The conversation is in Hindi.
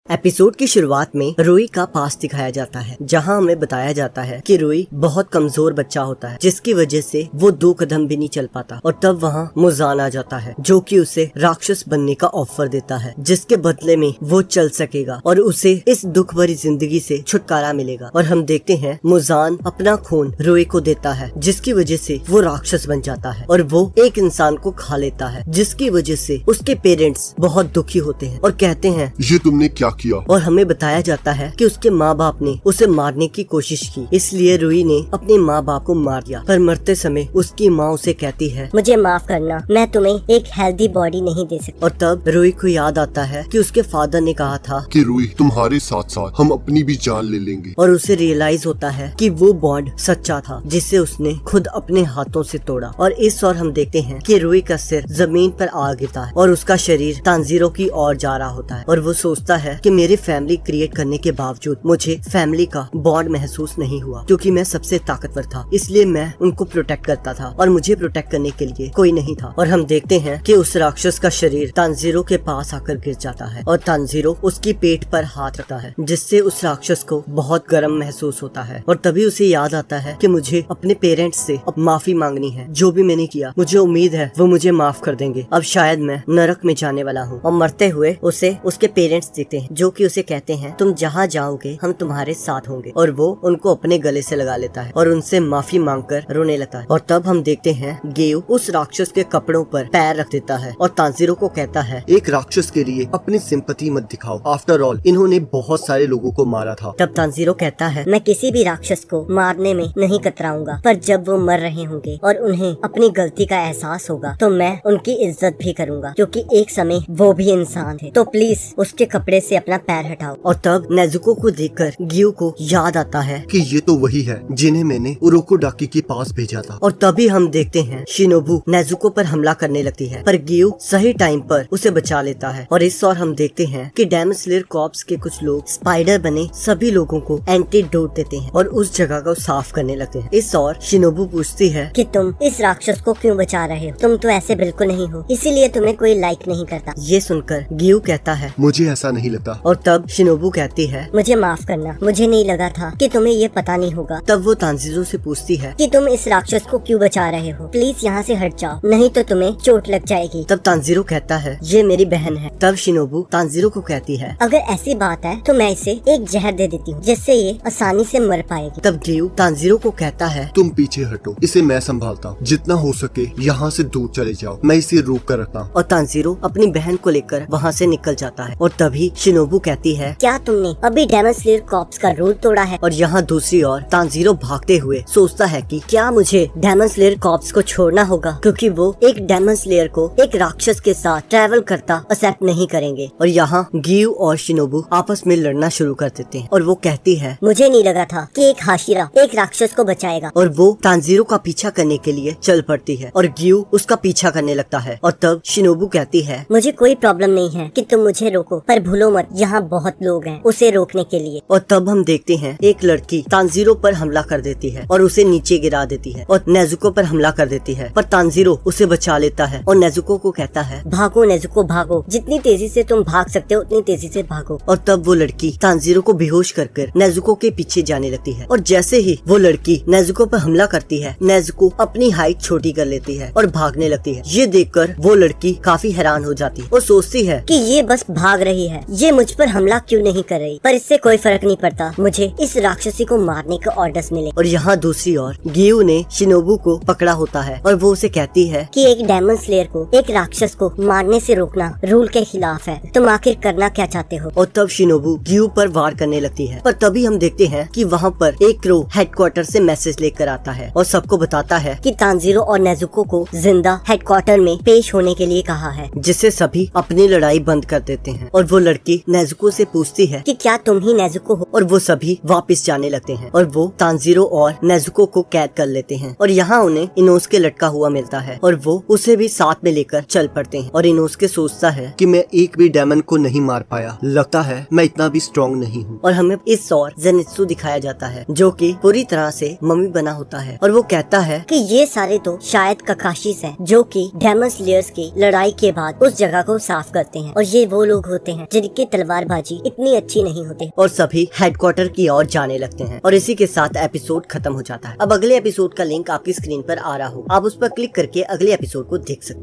एपिसोड की शुरुआत में रूई का पास दिखाया जाता है, जहां हमें बताया जाता है कि रूई बहुत कमजोर बच्चा होता है, जिसकी वजह से वो 2 कदम भी नहीं चल पाता। और तब वहां मुजान आ जाता है, जो कि उसे राक्षस बनने का ऑफर देता है, जिसके बदले में वो चल सकेगा और उसे इस दुख भरी जिंदगी से छुटकारा मिलेगा। और हम देखते हैं मुजान अपना खून रूई को देता है, जिसकी वजह से वो राक्षस बन जाता है और वो एक इंसान को खा लेता है, जिसकी वजह से उसके पेरेंट्स बहुत दुखी होते हैं और कहते हैं ये तुमने क्या किया। और हमें बताया जाता है कि उसके माँ बाप ने उसे मारने की कोशिश की, इसलिए रूई ने अपने माँ बाप को मार दिया। पर मरते समय उसकी माँ उसे कहती है, मुझे माफ करना, मैं तुम्हें एक हेल्दी बॉडी नहीं दे सकती। और तब रूई को याद आता है कि उसके फादर ने कहा था कि रूई तुम्हारे साथ साथ हम अपनी भी जान ले लेंगे। और उसे रियलाइज होता है कि वो बॉन्ड सच्चा था, जिसे उसने खुद अपने हाथों से तोड़ा। और इस ओर हम देखते हैं कि रूई का सिर जमीन पर आ गिरता है और उसका शरीर तांजीरो की ओर जा रहा होता है। और वो सोचता है कि मेरी फैमिली क्रिएट करने के बावजूद मुझे फैमिली का बॉन्ड महसूस नहीं हुआ, क्योंकि मैं सबसे ताकतवर था, इसलिए मैं उनको प्रोटेक्ट करता था और मुझे प्रोटेक्ट करने के लिए कोई नहीं था। और हम देखते हैं कि उस राक्षस का शरीर तांजीरो के पास आकर गिर जाता है और तांजीरो उसकी पेट पर हाथ रखता है, जिससे उस राक्षस को बहुत गर्म महसूस होता है। और तभी उसे याद आता है कि मुझे अपने पेरेंट्स से अब माफी मांगनी है, जो भी मैंने किया मुझे उम्मीद है वो मुझे माफ कर देंगे। अब शायद मैं नरक में जाने वाला हूँ। और मरते हुए उसे उसके पेरेंट्स दिखते हैं, जो कि उसे कहते हैं, तुम जहाँ जाओगे हम तुम्हारे साथ होंगे। और वो उनको अपने गले से लगा लेता है और उनसे माफी मांगकर रोने लगता है। और तब हम देखते हैं गेव उस राक्षस के कपड़ों पर पैर रख देता है और तांजीरो को कहता है, एक राक्षस के लिए अपनी सिंपैथी मत दिखाओ, आफ्टर ऑल इन्होंने बहुत सारे लोगों को मारा था। तब तांजीरो कहता है, मैं किसी भी राक्षस को मारने में नहीं कतराऊंगा, पर जब वो मर रहे होंगे और उन्हें अपनी गलती का एहसास होगा तो मैं उनकी इज्जत भी करूंगा, क्योंकि एक समय वो भी इंसान थे। तो प्लीज उसके कपड़े से अपना पैर हटाओ। और तब नेजुको को देखकर गियो को याद आता है कि ये तो वही है जिन्हें मैंने उरोकोडाकी के पास भेजा था। और तभी हम देखते हैं शिनोबु नेजुको पर हमला करने लगती है, पर गियो सही टाइम पर उसे बचा लेता है। और इस ओर हम देखते हैं कि डेमन स्लेयर कॉर्प्स के कुछ लोग स्पाइडर बने सभी लोगों को एंटीडोट देते हैं और उस जगह को साफ करने लगते हैं। इस ओर शिनोबु पूछती है कि तुम इस राक्षस को क्यों बचा रहे हो? तुम तो ऐसे बिल्कुल नहीं हो, इसीलिए तुम्हें कोई लाइक नहीं करता। ये सुनकर गियो कहता है, मुझे ऐसा नहीं लगता। और तब शिनोबु कहती है, मुझे माफ करना, मुझे नहीं लगा था कि तुम्हें ये पता नहीं होगा। तब वो तांजीरो से पूछती है कि तुम इस राक्षस को क्यों बचा रहे हो? प्लीज यहाँ से हट जाओ, नहीं तो तुम्हें चोट लग जाएगी। तब तांजीरो कहता है, ये मेरी बहन है। तब शिनोबु तांजीरो को कहती है, अगर ऐसी बात है तो मैं इसे एक जहर दे देती हूँ, जिससे ये आसानी से मर पाएगी। तब गियो तांजीरो को कहता है, तुम पीछे हटो, इसे मैं संभालता हूँ, जितना हो सके यहाँ से दूर चले जाओ, मैं इसे रोक कर रखता हूँ। और तांजीरो अपनी बहन को लेकर वहाँ से निकल जाता है। और तभी शिनोबु कहती है, क्या तुमने अभी डेमन स्लेयर कॉर्प्स का रूल तोड़ा है? और यहाँ दूसरी ओर तांजीरो भागते हुए सोचता है कि क्या मुझे डेमन स्लेयर कॉर्प्स को छोड़ना होगा, क्योंकि वो एक डेमन स्लेयर को एक राक्षस के साथ ट्रैवल करता एक्सेप्ट नहीं करेंगे। और यहाँ गियो और शिनोबु आपस में लड़ना शुरू कर देते हैं और वो कहती है, मुझे नहीं लगा था कि एक हाशिरा एक राक्षस को बचाएगा। और वो तांजीरो का पीछा करने के लिए चल पड़ती है और गियो उसका पीछा करने लगता है। और तब शिनोबु कहती है, मुझे कोई प्रॉब्लम नहीं है कि तुम मुझे रोको, पर भूलो मत यहाँ बहुत लोग हैं उसे रोकने के लिए। और तब हम देखते हैं एक लड़की तांजीरो पर हमला कर देती है और उसे नीचे गिरा देती है और नेजुको पर हमला कर देती है, पर तांजीरो उसे बचा लेता है और नेजुको को कहता है, भागो नेजुको भागो, जितनी तेजी से तुम भाग सकते हो उतनी तेजी से भागो। और तब वो लड़की तांजीरो को बेहोश कर नेजुको के पीछे जाने लगती है। और जैसे ही वो लड़की नेजुको पर हमला करती है, नेजुको अपनी हाइट छोटी कर लेती है और भागने लगती है। ये देखकर वो लड़की काफी हैरान हो जाती है और सोचती है कि ये बस भाग रही है, ये मुझ पर हमला क्यों नहीं कर रही? पर इससे कोई फर्क नहीं पड़ता, मुझे इस राक्षसी को मारने के ऑर्डर्स मिले। और यहाँ दूसरी ओर गियो ने शिनोबु को पकड़ा होता है और वो उसे कहती है कि एक डेमन स्लेयर को एक राक्षस को मारने से रोकना रूल के खिलाफ है, तुम आखिर करना क्या चाहते हो? और तब शिनोबु गियो पर वार करने लगती है। पर तभी हम देखते हैं कि वहाँ पर एक क्रो हेडक्वार्टर से मैसेज लेकर आता है और सबको बताता है कि तांजीरो और नेजुको को जिंदा हेडक्वार्टर में पेश होने के लिए कहा है, जिससे सभी अपनी लड़ाई बंद कर देते हैं। और वो लड़की नेजुको से पूछती है कि क्या तुम ही नेजुको हो? और वो सभी वापस जाने लगते हैं और वो तांजीरो और नेजुको को कैद कर लेते हैं। और यहाँ उन्हें इनोसके लटका हुआ मिलता है और वो उसे भी साथ में लेकर चल पड़ते हैं। और इनोसके सोचता है कि मैं एक भी डेमन को नहीं मार पाया, लगता है मैं इतना भी स्ट्रॉन्ग नहीं हूँ। और हमें इस ओर जेनित्सु दिखाया जाता है, जो कि पूरी तरह से मम्मी बना होता है और वो कहता है कि ये सारे तो शायद ककाशीस हैं, जो कि डेमन स्लेयर्स की लड़ाई के बाद उस जगह को साफ करते हैं। और ये वो लोग होते हैं जिनकी तलवारबाजी इतनी अच्छी नहीं होती। और सभी हेडक्वार्टर की ओर जाने लगते हैं और इसी के साथ एपिसोड खत्म हो जाता है। अब अगले एपिसोड का लिंक आपकी स्क्रीन पर आ रहा हो, आप उस पर क्लिक करके अगले एपिसोड को देख सकते हैं।